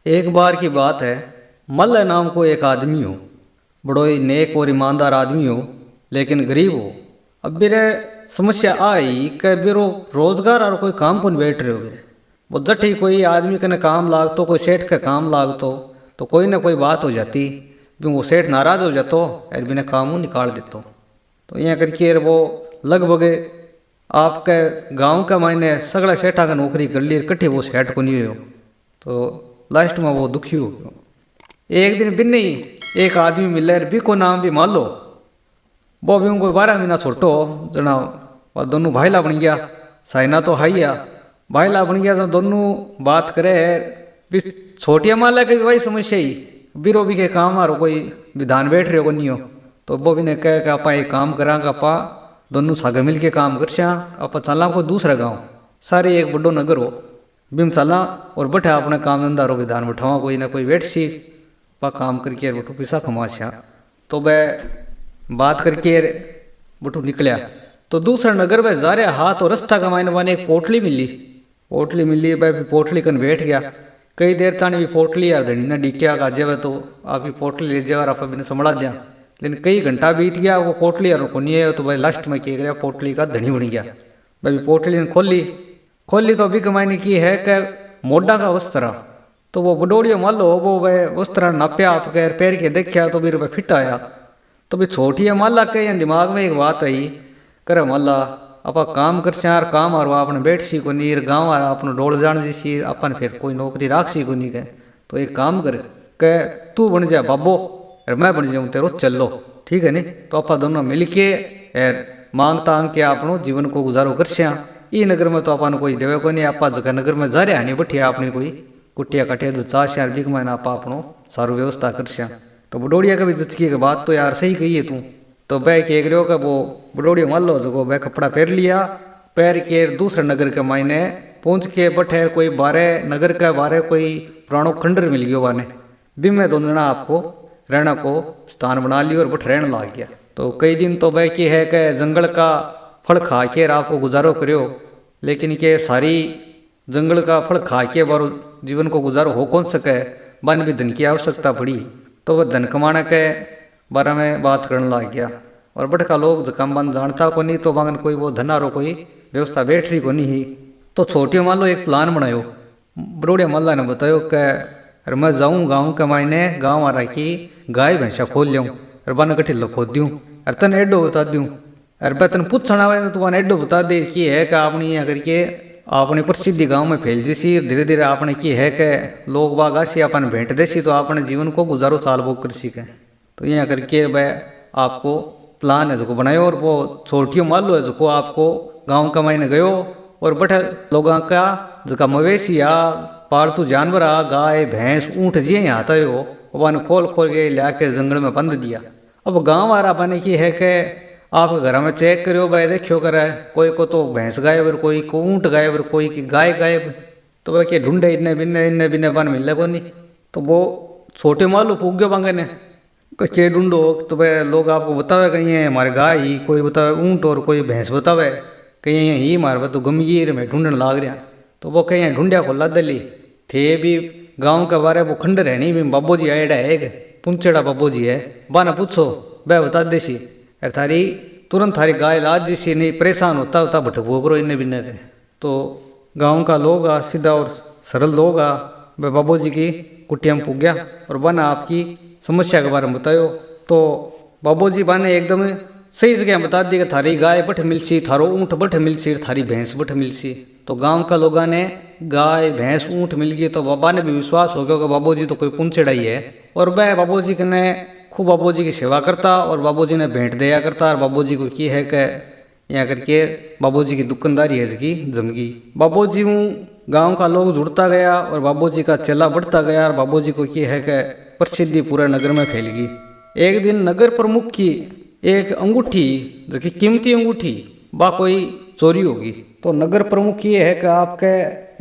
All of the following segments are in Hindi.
एक बार की बात है। मल्ल नाम को एक आदमी हो, बड़ो ही नेक और ईमानदार आदमी हो, लेकिन गरीब हो। अब मेरे समस्या आई कि बिरो रोजगार और कोई काम को बैठ रहे हो मेरे। वो जट ही कोई आदमी कने काम लागतो, कोई सेठ का काम लागतो, तो कोई ना कोई बात हो जाती। भी वो सेठ नाराज हो जातो और बिना काम निकाल देतो। तो यहाँ करके वो लगभग आपके गांव का मायने सगड़ा सेठा का नौकरी कर ली, कट्ठी वो सेठ को नहीं हो। तो लास्ट में वो दुखी हो गयो। एक दिन बिन्नी एक आदमी मिले, बी को नाम भी मान लो। वो भी उनको 12 महीना छोटो जना, और दोनों भाईला बन गया। साइना तो हाइया भाईला बन गया, तो दोनों बात करे। भी छोटिया माला के भी वही समस्या ही, बीरो भी के काम आरो कोई विधान बैठ रहे हो नहीं हो। तो वो भी ने कह कि आप एक काम करांगा, आपा दोनों सागे मिल के काम कर सं, आप चला कोई दूसरा गाँव, सारे एक बड़ो नगर हो, बिम चला और बैठा अपने काम धंधा रो विधान बैठावा, कोई ना कोई बैठ सी पा काम करके बटू पैसा कमा सं। तो वह बात करके बटू निकलिया। तो दूसरा नगर में जा रहा हा, तो रास्ता का मायने एक पोटली मिली। पोटली मिली, वह पोटली कन बैठ गया। कई देर तानी भी पोटली आ धनी ना डिक्या का जब तो आप पोटली ले जाओ, आप बिना संभला दिया। लेकिन कई घंटा बीत गया, वो पोटली यार को नहीं है। तो भाई लास्ट में क्या गया, पोटली का धनी बन गया। भाई पोटली ने खोली तो अभी कमाईने की है कि मोडा का वस्त्र। तो वो बडोड़ियो मान लो, वो वह वस्त्र नाप्या आप पैर के देखा, तो फिर वह फिट आया। तो भी छोटी है माला के दिमाग में एक बात आई, करे माला आप काम कर चार काम और आपने बैठ सी को नहीं, गाँव आ अपने डोल जान जी अपन फिर कोई नौकरी राख सी को नहीं कह। तो एक काम कर के तू बन जा बाबो और मैं बन जाऊँ तेरो चलो, ठीक है नहीं। तो आप दोनों मिल के मांग तांग के अपनो जीवन को गुजारो कर सं। ई नगर में तो अपन कोई देवे को नहीं, आप जगह नगर में जा रहे नहीं बैठिया अपनी कोई कुटिया कटिया चार शहर भी मैंने आप अपनो सारू व्यवस्था कर सं। तो बडोड़िया का भी जचकी के बात तो यार सही कही है तू। तो वह कह रहे हो कि वो बडोड़िया मान लो जो वह कपड़ा पहन लिया, पैर के दूसरे नगर के मायने पहुँच के बैठे। कोई 12 नगर का 12 कोई पुराणो खंडर मिल गयो वाने, भी मैं दोनों जना आपको रहना को स्थान बना लियो और बठ रहने लग गया। तो कई दिन तो वह की है कि जंगल का फल खा के आपको गुजारो करो, लेकिन के सारी जंगल का फल खा के बारो जीवन को गुजारो हो कौन सके, बन भी धन की आवश्यकता पड़ी। तो वह धन कमाने के बारे में बात करने लग गया। और बटका लोग जकाम बन जानता को नहीं, तो बागन कोई वो धनारो कोई व्यवस्था बैठ रही को नहीं। तो छोटी मान लो एक प्लान बनायो। बड़ोड़िया मल्ला ने बतायो कि अरे मैं जाऊँ गाँव के मायने, गाँव आ रहा की गाय भैंसा खोल लियाँ और बन गठिल खोद दूँ और तन एडो बता दूँ। अरे मैं तन पूछना हुआ तो वन एडो बता दे कि है कि आपने यहाँ करके आपने प्रसिद्धि गांव में फैल जैसी धीरे धीरे आपने की है कि लोग बाग आसी अपन भेंट देसी, तो आपने जीवन को गुजारो चाल वो कर सीखे। तो यहाँ करके वह आपको प्लान है जो बनायो, और वो छोटियों मान लो है जो आपको गाँव का मायने गयो और बैठे लोगों का जो मवेशी आ पालतू जानवर आ गाय भैंस ऊँट जी यहाँ आता हो, वन खोल खोल के ला के जंगल में बंद दिया। अब गाँव आ रहा बने की है कि आप घर में चेक करो भाई, देखियो करे कोई को तो भैंस गायब और कोई को ऊँट गायब और कोई की गाय गायब। तो वह के ढूंढे इन्ने बिन्ने बन मिले को नहीं। तो वो छोटे मालू पूग गयो बांगे ने के ढूंढो। तो वह लोग आपको बतावे कहीं है हमारे गाय ही, कोई बतावे ऊँट और कोई भैंस बतावे कहीं ही हमारे तो गमगीर में ढूंढने लाग रहा। तो वो कहीं ढूंढिया को ला दली थे भी गाँव के बारे वो खंडर है नहीं, भी बाबू जी आएडा है पुंचेड़ा बाबू जी है, बाना पूछो वह बता देसी। अरे थारी तुरंत थारी गाय लाज जिसी नहीं परेशान होता भटको करो इन्हें बिन्ने के। तो गाँव का लोग आ सीधा और सरल लोग आ वह बाबू जी की कुटिया में पुग गया और बना आपकी समस्या के बारे में बतायो। तो बाबू जी बाने एकदम सही जगह बता दी कि थारी गाय बठ मिलसी, थारो ऊँट बठ मिलसी, थारी भैंस बठ मिलसी। तो गांव का लोगों ने गाय भैंस ऊँट मिल गई। तो बाबा ने भी विश्वास हो गया कि बाबू जी तो कोई पुंचेड़ा ही है। और वह बाबू जी ने खूब बाबू जी की सेवा करता और बाबू जी ने भेंट दिया करता। और बाबू जी को की है कि यहाँ करके बाबू जी की दुकानदारी है इसकी जमगी। बाबू जी हूँ गाँव का लोग जुड़ता गया और बाबू जी का चला बढ़ता गया। और बाबू जी को की है कि प्रसिद्धि पूरे नगर में फैल गई। एक दिन नगर प्रमुख की एक अंगूठी जो कि कीमती अंगूठी बा कोई चोरी होगी। तो नगर प्रमुख ये है कि आपके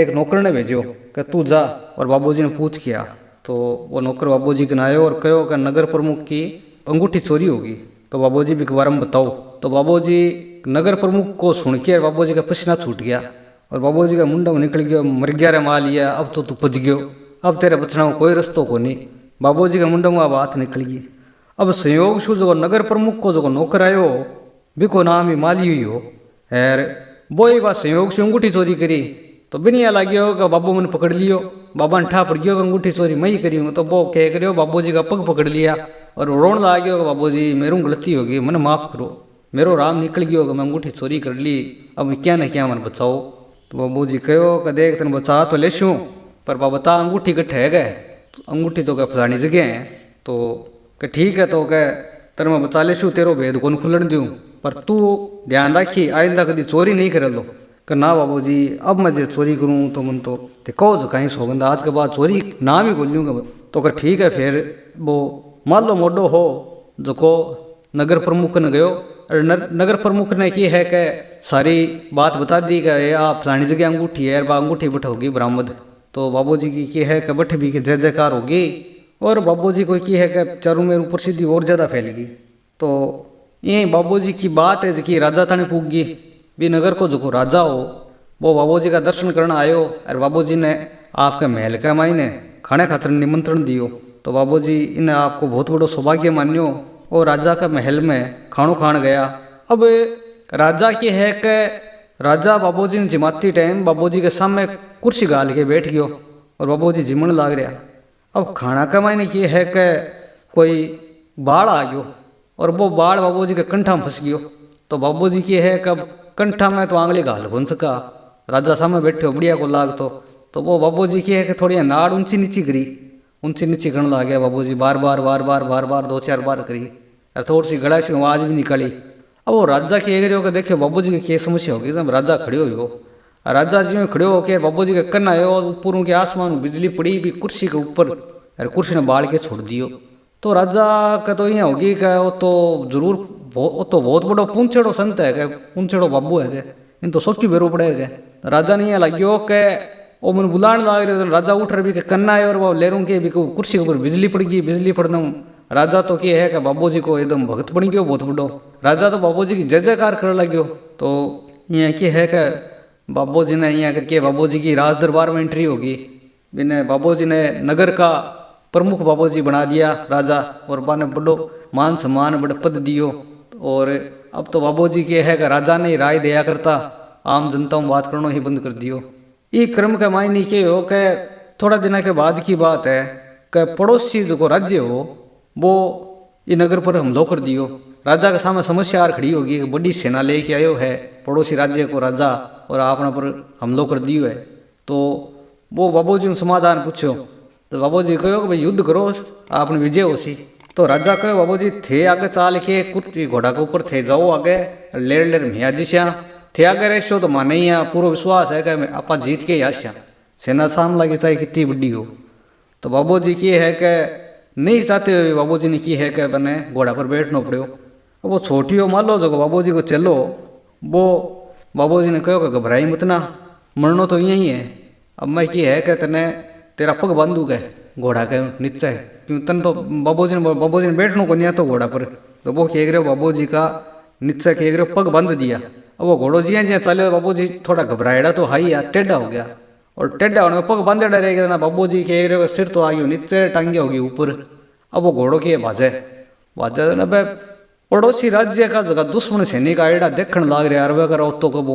एक नौकर ने भेजो कि तू जा और बाबूजी ने पूछ किया। तो वो नौकर बाबूजी के आयो और कहो कि नगर प्रमुख की अंगूठी चोरी होगी। तो बाबूजी भी के बारे में बताओ। तो बाबूजी नगर प्रमुख को सुन के बाबूजी का पसीना छूट गया और बाबूजी का मुंडा निकल गया, मर गया रे माल लिया, अब तो तू पच गयो। अब तेरे बचना को कोई रस्तो को नहीं। बाबूजी के मुंडे में बात निकल गई। अब संयोग शु जो नगर प्रमुख को जो नौकर आयो बिको नाम ही माली हुई हो है वो ही बात संयोग से अंगूठी चोरी करी तो बिनिया लागियो कि बाबू मैंने पकड़ लियो। बाबा ने ठा पड़ गयो कि अंगूठी चोरी मैं ही करी हूँ। तो वो कह करियो बाबू जी का पग पकड़ लिया और रोन ला गयो कि बाबू जी मेरू गलती होगी मैंने माफ़ करो, मेरो राम निकल गयो कि मैं अंगूठी चोरी कर ली, अब क्या न क्या मन बचाओ। तो बाबू जी कहो कि देख तेन बचा तो ले शूँ पर बाबा बता अंगूठी कट्ठे है गए, अंगूठी तो क्या फलानी जगह है। तो कह ठीक है तो कह तेरे मैं बचा ले शूँ, तेरो भेद कौन खुलन दूँ पर तू ध्यान रखी आइंदा कभी चोरी नहीं कर लो। कि ना बाबू जी अब मैं जो चोरी करूँ तो मन तो कहो जो कहीं सौगंध आज के बाद चोरी नाम ही बोल लूँगा। तो कह ठीक है फिर वो मान लो मोडो हो जो को नगर प्रमुख ने गयो और नगर प्रमुख ने की है कि सारी बात बता दी कि ये आप फलानी जगह अंगूठी है बा अंगूठी बठ होगी बरामद। तो बाबू जी की है कि बठ भी कि जय जयकार होगी और बाबू जी को की है कि चारों में ऊपर सीधी और ज़्यादा फैलेगी। तो ये बाबू जी की बात है कि राजा थाने पूग गई भी नगर को जो राजा हो वो बाबू जी का दर्शन करना आयो और बाबू जी ने आपके महल के मायने खाने खातर निमंत्रण दियो। तो बाबू जी इन्हें आपको बहुत बड़ो सौभाग्य मान्यो और राजा के महल में खानो खान गया। अब राजा की है कि राजा बाबू जी ने जिमाती टाइम बाबू जी के सामने कुर्सी गाल के बैठ गयो और बाबू जी जिमन लाग रहा। अब खाना का मायने ये है कि कोई बाढ़ आ गयो और वो बाढ़ बाबू जी के कंठा में फंस गयो। तो बाबू जी की है कब कंठा में तो आंगली घाल घुन सका, राजा सामने बैठे हो बढ़िया को लाग तो वो बाबू जी की है कि थोड़ी नाड़ ऊंची नीची करी, ऊंची नीची करने लग गया बाबू जी बार बार 2-4 बार करी और थोड़ी सी गड़ा सी आवाज़ भी निकाली। अब वो राजा की एगरियो के देखे बाबू जी की क्या समस्या होगी जब राजा खड़े हो राजा जी में खड़े होके बाबू जी के कन्न आयो ऊपर के आसमान में बिजली पड़ी भी कुर्सी के ऊपर और कुर्सी ने बाढ़ के छोड़ दियो। तो राजा का तो यहाँ होगी कि वो तो जरूर वो तो बहुत बड़ो पूंछेड़ो संत है पूंछेड़ो बाबू है इन तो सोच बेरो पड़े है। राजा ने यहाँ लग्यो कि वो मैंने बुलाने लग रहे राजा उठ रहे भी के कन्ना है और वो लेरूँ के भी कुर्सी के ऊपर बिजली पड़ गई बिजली पड़ना राजा तो क्या है कि बाबू जी को एकदम भक्त बन गयो बहुत बड़ो। राजा तो बाबू जी की जय जयकार कर लग्यो। तो यहाँ क्या है कि बाबू जी ने यहाँ करके बाबू जी की राज दरबार में एंट्री होगी बिना बाबू जी ने नगर का प्रमुख बाबू जी बना दिया राजा और बाने बड़ो मान सम्मान बड़े पद दियो। और अब तो बाबू जी के है कि राजा ने राय दिया करता आम जनता में बात करना ही बंद कर दियो। ये क्रम के मायने के हो कि थोड़ा दिन के बाद की बात है कि पड़ोसी जो राज्य हो वो ये नगर पर हमलो कर दियो। राजा के सामने समस्या आर खड़ी होगी बड़ी सेना लेके आयो है पड़ोसी राज्य को राजा और आपना पर हमलो कर दियो है। तो वो बाबू जी ने समाधान पूछो तो बाबू जी कहो कि भाई युद्ध करो आपने विजय हो सी। तो राजा कहो बाबू जी थे आगे चाल के कुछ घोड़ा के ऊपर थे जाओ आगे लेर लेर मियाँ जी श्या थे आगे रहो तो माने ही पूरा विश्वास है कि आप जीत के ही आश्या सेना सामने लगी चाहे कितनी बड़ी हो। तो बाबू जी की है कि नहीं चाहते हुए बाबू जी ने की है कि बने घोड़ा पर बैठना पड़ो। अब वो छोटी हो मान लो जो बाबू जी को चलो वो बाबू जी ने कहो कि घबराई मत ना मरनो तो यही है। अब मैं की है कि तेने तेरा पग बांधू गए घोड़ा के नीचे क्यों तन तो बाबू जी ने बैठना को नहीं तो घोड़ा पर। तो वो कह रहे बाबू जी का नीचे कह रहे पग बांध दिया। अब वो घोड़ो जिया जिया चले बाबू जी थोड़ा घबराएड़ा तो हाई यार टेढ़ा हो गया और टेढ़ा होने पग बांधेड़ा रह गया ना बाबू जी कह रहे सिर तो आ गयो नीचे टांगे होगी ऊपर। अब वो घोड़ो के भाजे ना पड़ोसी राज्य का जगह दुश्मन सैनिक आएड़ा देखने लाग रहा यार अगर तो कब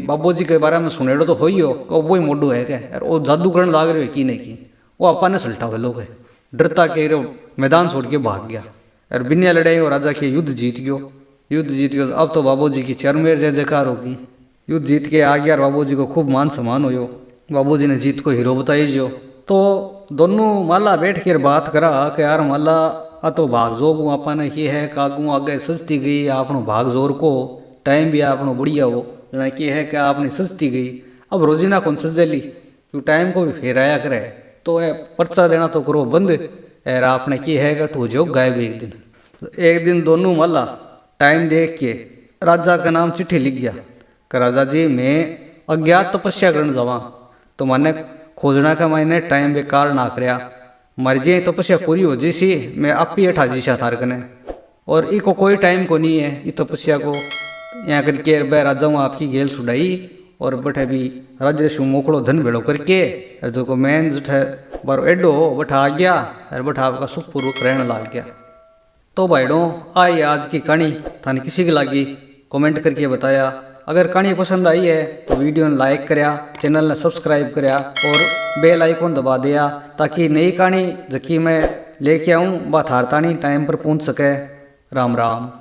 बाबू जी के बारे में सुनेड़ो तो हो ही हो कब वो ही मोडो है क्या यार वो जादू करने लाग रहे हो की नहीं की वो अपा ने सल्टा हुए लोग है डरता कह रहे मैदान छोड़ के भाग गया और बिना लड़ाई और राजा के युद्ध जीत गयो। अब तो बाबू जी की चरमेर जय जयकार होगी युद्ध जीत के आ गया बाबू जी को खूब मान सम्मान हो बाबू जी ने जीत को हीरो बताई जो। तो दोनों माला बैठ कर बात करा कि यार माला आ तो भाग जोर आपा ने ये है कागू आगे सस्ती गई आपनो भाग जोर को टाइम भी आपनो बढ़िया हो जना की है कि आपने सस्ती गई अब रोजीना कौन सजली क्यों टाइम को भी फेर आया करे तो ये पर्चा देना तो करो बंद यार आपने की है कि ठो जो गायब एक दिन दोनों माला टाइम देख के राजा का नाम चिट्ठी लिख गया कि राजा जी मैं अज्ञात तपस्या करने जावा तो मैंने खोजना का मैंने टाइम बेकार ना करया मर जाए तपस्या पूरी हो जैसी मैं आप ही अठा जीशा थार कने और इको कोई टाइम को नहीं है ये तपस्या को यहाँ करके राजा हूँ आपकी गेल छुड़ाई और बठे भी राज्य शु मोकड़ो धन भेड़ो करके जो को मैन जो बारो एडो बठा आ गया और बठा आपका सुखपूर्वक रहने लग गया। तो भाइयों आई आज की कहानी थाने किसी की लगी कमेंट करके बताया। अगर कहानी पसंद आई है तो वीडियो ने लाइक करया, चैनल ने सब्सक्राइब करया और बेल आइकॉन दबा दिया ताकि नई कहानी जबकि मैं लेके आऊँ वह थारतानी टाइम पर पहुँच सके। राम राम।